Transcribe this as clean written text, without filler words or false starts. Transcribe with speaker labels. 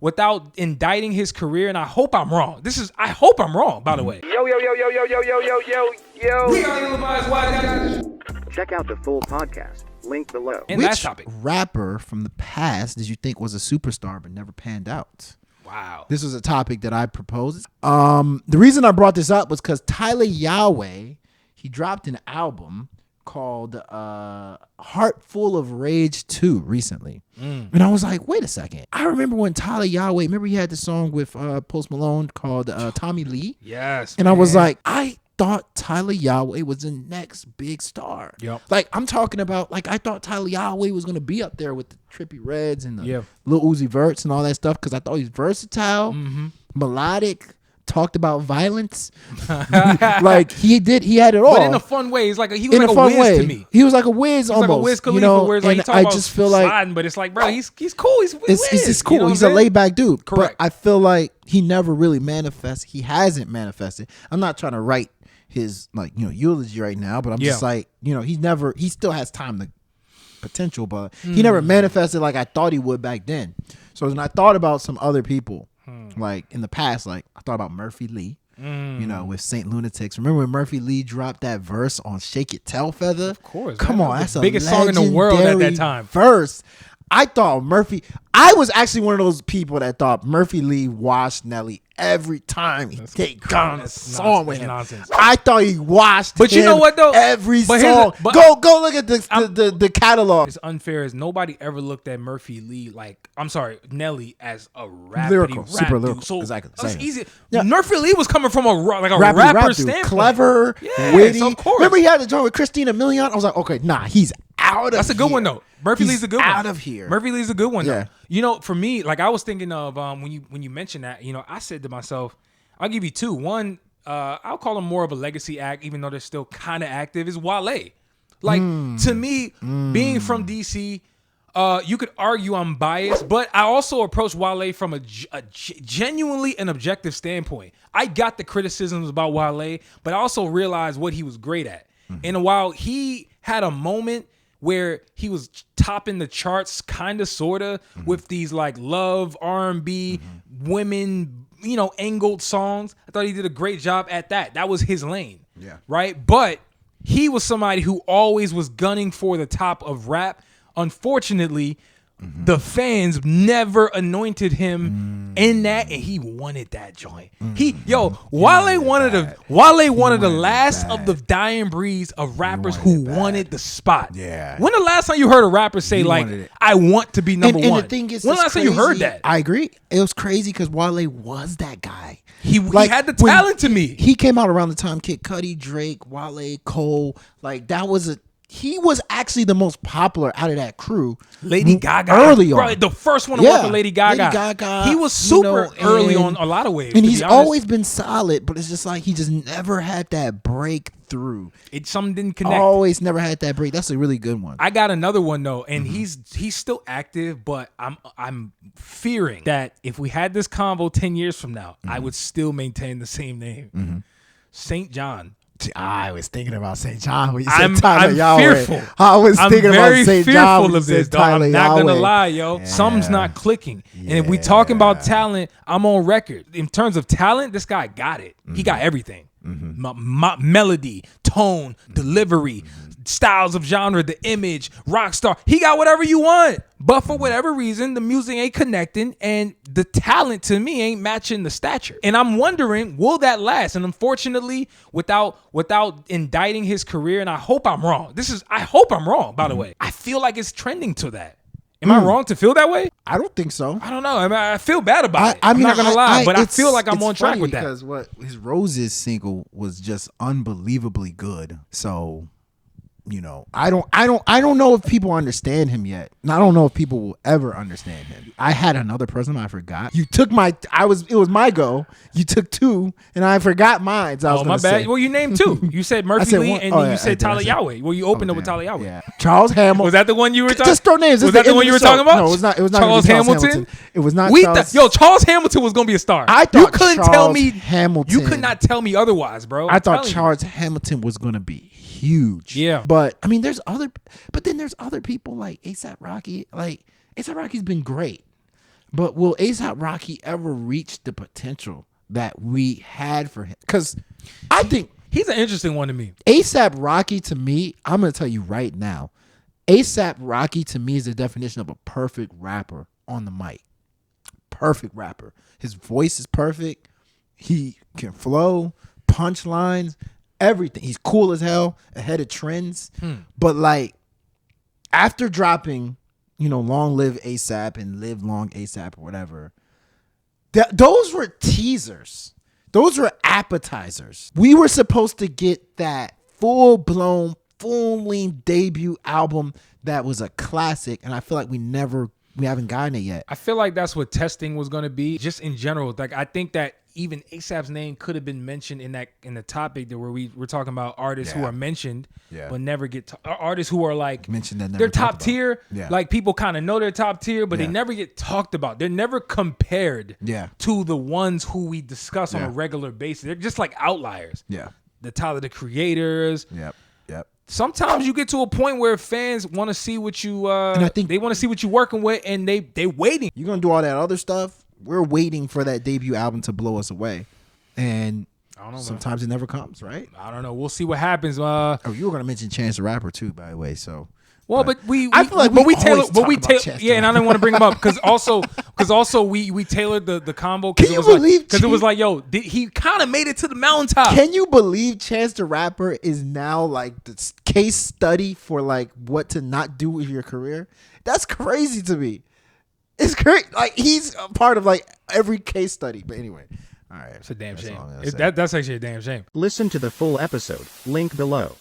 Speaker 1: without indicting his career, and I hope I'm wrong. I hope I'm wrong, by the way.
Speaker 2: Yo.
Speaker 1: We are ill-advised white guys.
Speaker 2: Check out the full podcast. Link below.
Speaker 1: And
Speaker 3: Which
Speaker 1: last topic.
Speaker 3: rapper from the past did you think was a superstar but never panned out?
Speaker 1: Wow.
Speaker 3: This was a topic that I proposed. The reason I brought this up was because Tyler Yahweh, he dropped an album called Heart Full of Rage 2 recently. And I was like, wait a second. I remember when Tyler Yahweh, remember he had the song with Post Malone called Tommy Lee?
Speaker 1: Yes.
Speaker 3: And I was like, I thought Tyler Yahweh was the next big star.
Speaker 1: Yep.
Speaker 3: Like, I'm talking about, like, I thought Tyler Yahweh was going to be up there with the Trippie Reds and the Lil Uzi Verts and all that stuff because I thought he was versatile, melodic, talked about violence. Like, he had it all.
Speaker 1: But in a fun way. He was like a
Speaker 3: fun
Speaker 1: whiz
Speaker 3: way
Speaker 1: to me.
Speaker 3: He was like a whiz almost.
Speaker 1: Like a Wiz Khalifa,
Speaker 3: you know?
Speaker 1: where it's like
Speaker 3: And
Speaker 1: he talk
Speaker 3: I
Speaker 1: about
Speaker 3: just feel like
Speaker 1: sliding, but it's like, bro, he's cool. He's
Speaker 3: it's cool.
Speaker 1: You know
Speaker 3: He's
Speaker 1: what
Speaker 3: a
Speaker 1: I'm
Speaker 3: laid
Speaker 1: saying?
Speaker 3: back dude.
Speaker 1: Correct.
Speaker 3: But I feel like he never really manifested. He hasn't manifested. I'm not trying to write his eulogy right now, but I'm just like, he still has time to potential, but he never manifested like I thought he would back then. So when I thought about some other people, like in the past, like I thought about Murphy Lee. With Saint Lunatics. Remember when Murphy Lee dropped that verse on Shake It Tail Feather?
Speaker 1: Of course.
Speaker 3: Come on, that's
Speaker 1: the
Speaker 3: a
Speaker 1: biggest song in the world at that time.
Speaker 3: Verse. I thought I was actually one of those people that thought Murphy Lee washed Nelly every time he got on a song with him.
Speaker 1: Nonsense.
Speaker 3: I thought he washed
Speaker 1: But
Speaker 3: him
Speaker 1: you know what though?
Speaker 3: every
Speaker 1: But
Speaker 3: song.
Speaker 1: but
Speaker 3: Go look at the catalog.
Speaker 1: It's unfair as nobody ever looked at Murphy Lee Nelly as a rap.
Speaker 3: Lyrical,
Speaker 1: rap
Speaker 3: super
Speaker 1: dude.
Speaker 3: lyrical.
Speaker 1: So
Speaker 3: Exactly.
Speaker 1: it's
Speaker 3: Same.
Speaker 1: easy.
Speaker 3: Yeah.
Speaker 1: Murphy Lee was coming from a
Speaker 3: Rappy
Speaker 1: rapper
Speaker 3: rap dude.
Speaker 1: standpoint.
Speaker 3: Clever,
Speaker 1: Yes,
Speaker 3: witty.
Speaker 1: of course.
Speaker 3: Remember he had the joint with Christina Milian? I was like, okay, nah, he's out of
Speaker 1: That's a good
Speaker 3: here.
Speaker 1: one though. Murphy
Speaker 3: He's
Speaker 1: Lee's a good one.
Speaker 3: out of here.
Speaker 1: Murphy Lee's a good one
Speaker 3: Yeah.
Speaker 1: though. You know, for me, like I was thinking of when you mentioned that, I said to myself, I'll give you two. One, I'll call him more of a legacy act, even though they're still kind of active, is Wale. Like to me, being from DC, you could argue I'm biased, but I also approach Wale from a genuinely an objective standpoint. I got the criticisms about Wale, but I also realized what he was great at. And while he had a moment where he was topping the charts, kind of, sort of, with these like love, R&B, women, angled songs, I thought he did a great job at that. That was his lane.
Speaker 3: Yeah.
Speaker 1: Right? But he was somebody who always was gunning for the top of rap. Unfortunately, the fans never anointed him in that, and he wanted that joint. Wale wanted the last of the dying breeds of rappers who wanted the spot.
Speaker 3: Yeah.
Speaker 1: When the last time you heard a rapper say I want to be number one?
Speaker 3: And the thing is,
Speaker 1: when the last time you heard that?
Speaker 3: I agree. It was crazy because Wale was that guy.
Speaker 1: He had the talent to me.
Speaker 3: He came out around the time Kid Cudi, Drake, Wale, Cole. Like he was actually the most popular out of that crew.
Speaker 1: Lady Gaga.
Speaker 3: Early on.
Speaker 1: Bro, the first one to work with Lady Gaga.
Speaker 3: Lady Gaga.
Speaker 1: He was super early on a lot of ways.
Speaker 3: And he's always been solid, but it's just like he just never had that breakthrough.
Speaker 1: Something didn't connect.
Speaker 3: Always never had that break. That's a really good one.
Speaker 1: I got another one though, and he's still active, but I'm fearing that if we had this convo 10 years from now, I would still maintain the same name. St. John.
Speaker 3: I was thinking about St. John when you
Speaker 1: I'm
Speaker 3: said Tyler Yahweh.
Speaker 1: fearful.
Speaker 3: I was thinking about St. John when you
Speaker 1: of this,
Speaker 3: said
Speaker 1: dog.
Speaker 3: Tyler
Speaker 1: I'm not gonna
Speaker 3: Yahweh.
Speaker 1: lie, yo. Something's not clicking. And if we talking about talent, I'm on record. In terms of talent, this guy got it. He got everything. Melody, tone, delivery, styles of genre, the image, rock star. He got whatever you want. But for whatever reason, the music ain't connecting and the talent to me ain't matching the stature. And I'm wondering, will that last? And unfortunately, without indicting his career, and I hope I'm wrong. I hope I'm wrong, by the way. I feel like it's trending to that. Am I wrong to feel that way?
Speaker 3: I don't think so.
Speaker 1: I don't know. I feel bad about it.
Speaker 3: I mean,
Speaker 1: I'm not gonna lie, but I
Speaker 3: it's-
Speaker 1: feel like I'm
Speaker 3: it's
Speaker 1: on track
Speaker 3: funny
Speaker 1: with that.
Speaker 3: because what his Roses single was just unbelievably good. So, I don't know if people understand him yet. And I don't know if people will ever understand him. I had another person I forgot. You took it was my go. You took two, and I forgot mine. So I was
Speaker 1: my bad.
Speaker 3: say.
Speaker 1: Well, you named two. You said Murphy
Speaker 3: said
Speaker 1: Lee,
Speaker 3: one.
Speaker 1: and
Speaker 3: Oh,
Speaker 1: then
Speaker 3: yeah,
Speaker 1: you
Speaker 3: I
Speaker 1: said
Speaker 3: did. I
Speaker 1: Tyler
Speaker 3: said-
Speaker 1: Yahweh. Well, you opened up with Tyler Yahweh.
Speaker 3: Yeah. Charles Hamilton.
Speaker 1: Was that the one you were talking?
Speaker 3: Just throw names.
Speaker 1: Was that the one you were talking about?
Speaker 3: No, it was not. It was not
Speaker 1: Charles
Speaker 3: gonna be
Speaker 1: Hamilton.
Speaker 3: It was not.
Speaker 1: Charles Hamilton was gonna be a star.
Speaker 3: I thought
Speaker 1: you couldn't tell
Speaker 3: Charles
Speaker 1: me
Speaker 3: Hamilton.
Speaker 1: You could not tell me otherwise, bro.
Speaker 3: I thought Charles Hamilton was gonna be huge.
Speaker 1: Yeah.
Speaker 3: But I mean, there's other people like A$AP Rocky. Like A$AP Rocky's been great. But will A$AP Rocky ever reach the potential that we had for him? Because I think
Speaker 1: he's an interesting one to me.
Speaker 3: A$AP Rocky, to me, I'm going to tell you right now, A$AP Rocky to me is the definition of a perfect rapper on the mic. Perfect rapper. His voice is perfect. He can flow, punchlines, everything. He's cool as hell, ahead of trends. But like after dropping, Long Live A$AP and Live Long A$AP or whatever, those were teasers. Those were appetizers. We were supposed to get that full-blown, full-length debut album that was a classic, and I feel like we haven't gotten it yet.
Speaker 1: I feel like that's what testing was going to be, just in general. Like I think that even A$AP's name could have been mentioned in the topic that where we're talking about artists who are mentioned but never get artists who are like
Speaker 3: mentioned that
Speaker 1: they're top tier.
Speaker 3: Yeah.
Speaker 1: Like people kind of know they're top tier, but they never get talked about. They're never compared to the ones who we discuss on a regular basis. They're just like outliers.
Speaker 3: Yeah.
Speaker 1: The Tyler the Creators.
Speaker 3: Yep.
Speaker 1: Sometimes you get to a point where fans want to see what you
Speaker 3: and I think
Speaker 1: they want to see what you're working with, and they waiting.
Speaker 3: You're gonna do all that other stuff. We're waiting for that debut album to blow us away, and
Speaker 1: I don't know,
Speaker 3: sometimes it never comes, right?
Speaker 1: I don't know. We'll see what happens.
Speaker 3: You were gonna mention Chance the Rapper too, by the way. So
Speaker 1: but
Speaker 3: I feel like we
Speaker 1: tailored,
Speaker 3: Chance
Speaker 1: and I didn't want to bring him up because also we tailored the combo.
Speaker 3: Can you believe?
Speaker 1: Because it was like, yo, he kind of made it to the mountaintop.
Speaker 3: Can you believe Chance the Rapper is now like the case study for like what to not do with your career? That's crazy to me. It's great. Like he's a part of like every case study. But anyway, all right,
Speaker 1: it's a damn shame. That's actually a damn shame.
Speaker 2: Listen to the full episode. Link below.